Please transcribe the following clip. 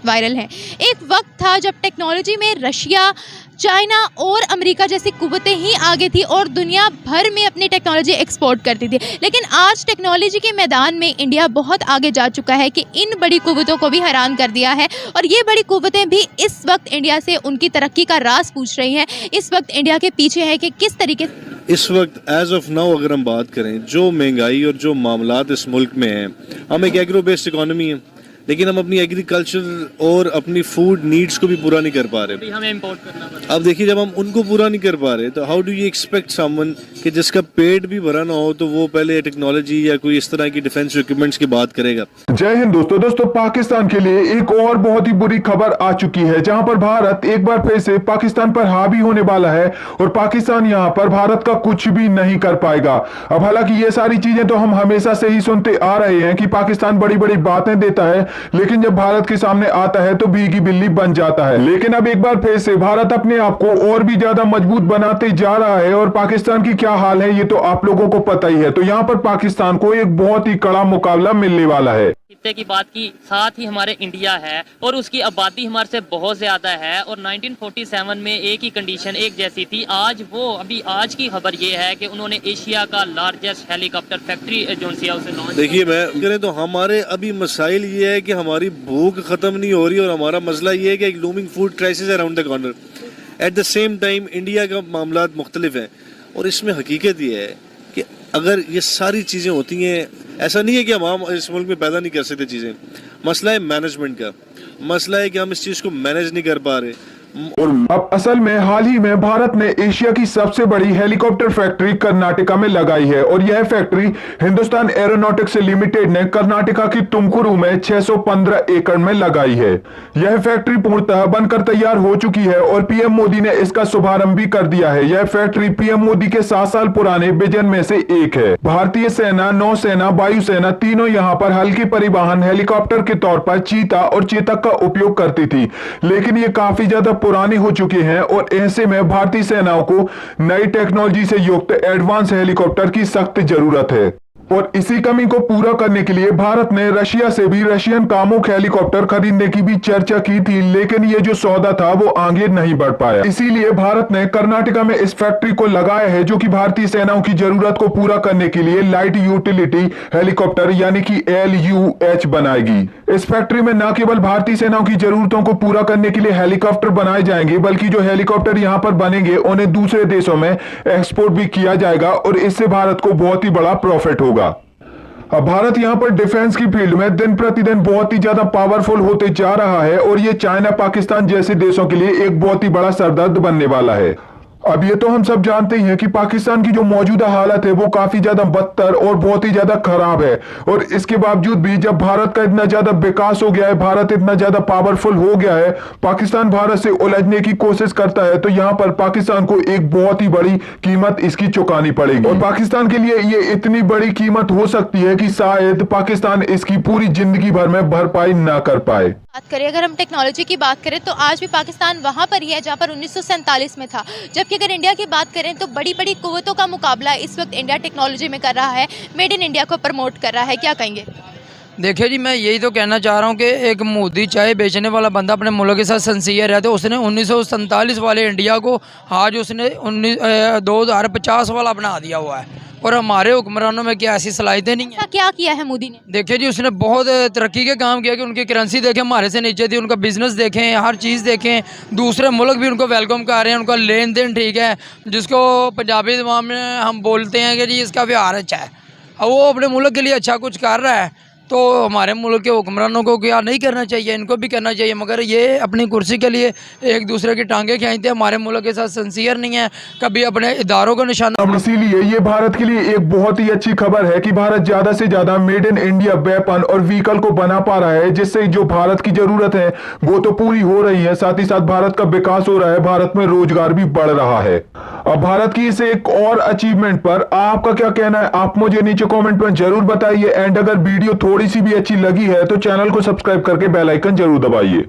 Viral हैं। एक वक्त था जब टेक्नोलॉजी में रशिया, चाइना और अमेरिका जैसी कुव्वतें ही आगे थी और दुनिया भर में अपनी टेक्नोलॉजी एक्सपोर्ट करती थी। लेकिन आज टेक्नोलॉजी के मैदान में इंडिया बहुत आगे जा चुका है कि इन बड़ी कुव्वतों को भी हैरान कर दिया है और ये बड़ी कुव्वतें भी इस वक्त इंडिया से उनकी तरक्की का राज पूछ रही हैं। इस वक्त इंडिया के पीछे है कि किस तरीके इस वक्त एज ऑफ नाउ अगर हम बात करें, जो महंगाई और जो मामलात इस मुल्क में हैं, हम एक एग्रो बेस्ड इकोनॉमी है, लेकिन हम अपनी एग्रीकल्चर और अपनी फूड नीड्स को भी पूरा नहीं कर पा रहे। हमें इंपोर्ट करना पड़ता है। अब देखिए, जब हम उनको पूरा नहीं कर पा रहे तो how do you expect someone कि जिसका पेट भी भरा ना हो तो वो पहले टेक्नोलॉजी या कोई इस तरह की डिफेंस इक्विपमेंट्स की बात करेगा। जय हिंद दोस्तों पाकिस्तान के लिए एक और बहुत ही बुरी खबर आ चुकी है, जहां पर भारत एक बार फिर से पाकिस्तान पर हावी होने वाला है और पाकिस्तान यहां पर भारत का कुछ भी नहीं कर पाएगा। अब हालांकि ये सारी चीजें तो हम हमेशा से ही सुनते आ रहे हैं कि पाकिस्तान बड़ी बड़ी बातें देता है, लेकिन जब भारत के सामने आता है तो भीगी बिल्ली बन जाता है। लेकिन अब एक बार फिर से भारत अपने आप को और भी ज्यादा मजबूत बनाते जा रहा है और पाकिस्तान की क्या हाल है ये तो आप लोगों को पता ही है। तो यहाँ पर पाकिस्तान को एक बहुत ही कड़ा मुकाबला मिलने वाला है। खित्ते की बात की, साथ ही हमारे इंडिया है और उसकी आबादी हमारे से बहुत ज्यादा है और 1947 में एक ही कंडीशन एक जैसी थी। आज वो अभी आज की खबर ये है कि उन्होंने एशिया का लार्जेस्ट हेलीकॉप्टर फैक्ट्री जो उसे लॉन्च। देखिए, मैं करें तो हमारे अभी मसाइल ये है कि हमारी भूख खत्म नहीं हो रही और हमारा मसला ये है कि एक looming food crisis around the corner. At the same time India का मामला मुख्तलिफ है और इसमें हकीकत ये है कि अगर ये सारी चीज़ें होती हैं, ऐसा नहीं है कि हम इस मुल्क में पैदा नहीं कर सकते चीज़ें। मसला है मैनेजमेंट का, मसला है कि हम इस चीज़ को मैनेज नहीं कर पा रहे। और अब असल में हाल ही में भारत ने एशिया की सबसे बड़ी हेलीकॉप्टर फैक्ट्री कर्नाटका में लगाई है और यह फैक्ट्री हिंदुस्तान एरोनॉटिक्स लिमिटेड ने कर्नाटका की तुमकुरू में 615 एकड़ में लगाई है। यह फैक्ट्री पूर्णतः बनकर तैयार हो चुकी है और पीएम मोदी ने इसका शुभारंभ भी कर दिया है। यह फैक्ट्री पीएम मोदी के 7 साल पुराने विजन में से एक है। भारतीय सेना, नौसेना, वायुसेना तीनों यहाँ पर हल्की परिवहन हेलीकॉप्टर के तौर पर चीता और चेतक का उपयोग करती थी, लेकिन ये काफी ज्यादा पुराने हो चुके हैं और ऐसे में भारतीय सेनाओं को नई टेक्नोलॉजी से युक्त एडवांस हेलीकॉप्टर की सख्त जरूरत है। और इसी कमी को पूरा करने के लिए भारत ने रशिया से भी रशियन कामुक हेलीकॉप्टर खरीदने की भी चर्चा की थी, लेकिन ये जो सौदा था वो आगे नहीं बढ़ पाया। इसीलिए भारत ने कर्नाटका में इस फैक्ट्री को लगाया है, जो कि भारतीय सेनाओं की जरूरत को पूरा करने के लिए लाइट यूटिलिटी हेलीकॉप्टर यानी कि LUH बनाएगी। इस फैक्ट्री में न केवल भारतीय सेनाओं की जरूरतों को पूरा करने के लिए हेलीकॉप्टर बनाए जाएंगे, बल्कि जो हेलीकॉप्टर यहाँ पर बनेंगे उन्हें दूसरे देशों में एक्सपोर्ट भी किया जाएगा और इससे भारत को बहुत ही बड़ा प्रॉफिट होगा। अब भारत यहां पर डिफेंस की फील्ड में दिन प्रतिदिन बहुत ही ज्यादा पावरफुल होते जा रहा है और ये चाइना, पाकिस्तान जैसे देशों के लिए एक बहुत ही बड़ा सरदर्द बनने वाला है। अब ये तो हम सब जानते ही हैं कि पाकिस्तान की जो मौजूदा हालत है वो काफी ज्यादा बदतर और बहुत ही ज्यादा खराब है और इसके बावजूद भी जब भारत का इतना ज्यादा विकास हो गया है, भारत इतना ज्यादा पावरफुल हो गया है, पाकिस्तान भारत से उलझने की कोशिश करता है, तो यहाँ पर पाकिस्तान को एक बहुत ही बड़ी कीमत इसकी चुकानी पड़ेगी। और पाकिस्तान के लिए ये इतनी बड़ी कीमत हो सकती है कि शायद पाकिस्तान इसकी पूरी जिंदगी भर में भरपाई ना कर पाए। बात करें, अगर हम टेक्नोलॉजी की बात करें तो आज भी पाकिस्तान वहाँ पर ही है जहाँ पर 1947 में था। जबकि अगर इंडिया की बात करें तो बड़ी बड़ी कुव्वतों का मुकाबला इस वक्त इंडिया टेक्नोलॉजी में कर रहा है, मेड इन इंडिया को प्रमोट कर रहा है। क्या कहेंगे? देखिए जी, मैं यही तो कहना चाह रहा हूँ कि एक मोदी चाय बेचने वाला बंदा अपने मुल्क के साथ सिंसियर है, तो उसने 1947 वाले इंडिया को आज उसने 2050 वाला बना दिया हुआ है और हमारे हुक्मरानों में क्या ऐसी सलाहियतें नहीं है। क्या किया है मोदी ने? देखिए जी, उसने बहुत तरक्की के काम किया कि उनकी करेंसी देखें हमारे से नीचे थी, उनका बिजनेस देखें, हर चीज़ देखें, दूसरे मुल्क भी उनको वेलकम कर रहे हैं, उनका लेन देन ठीक है, जिसको पंजाबी ज़बान में हम बोलते हैं कि जी इसका व्यवहार अच्छा है। अब वो अपने मुल्क के लिए अच्छा कुछ कर रहा है, तो हमारे मुल्क के हुक्मरानों को क्या नहीं करना चाहिए? इनको भी करना चाहिए, मगर ये अपनी कुर्सी के लिए एक दूसरे की टांगे खींचते हैं, हमारे मुल्क के साथ सिंसियर नहीं है, कभी अपने इदारों को निशाना। अब इसीलिए ये भारत के लिए एक बहुत ही अच्छी खबर है कि भारत ज्यादा से ज्यादा मेड इन इंडिया वेपन और व्हीकल को बना पा रहा है, जिससे जो भारत की जरूरत है वो तो पूरी हो रही है, साथ ही साथ भारत का विकास हो रहा है, भारत में रोजगार भी बढ़ रहा है। अब भारत की इस एक और अचीवमेंट पर आपका क्या कहना है, आप मुझे नीचे कमेंट में जरूर बताइए। एंड अगर वीडियो थोड़ी सी भी अच्छी लगी है तो चैनल को सब्सक्राइब करके बेल आइकन जरूर दबाइए।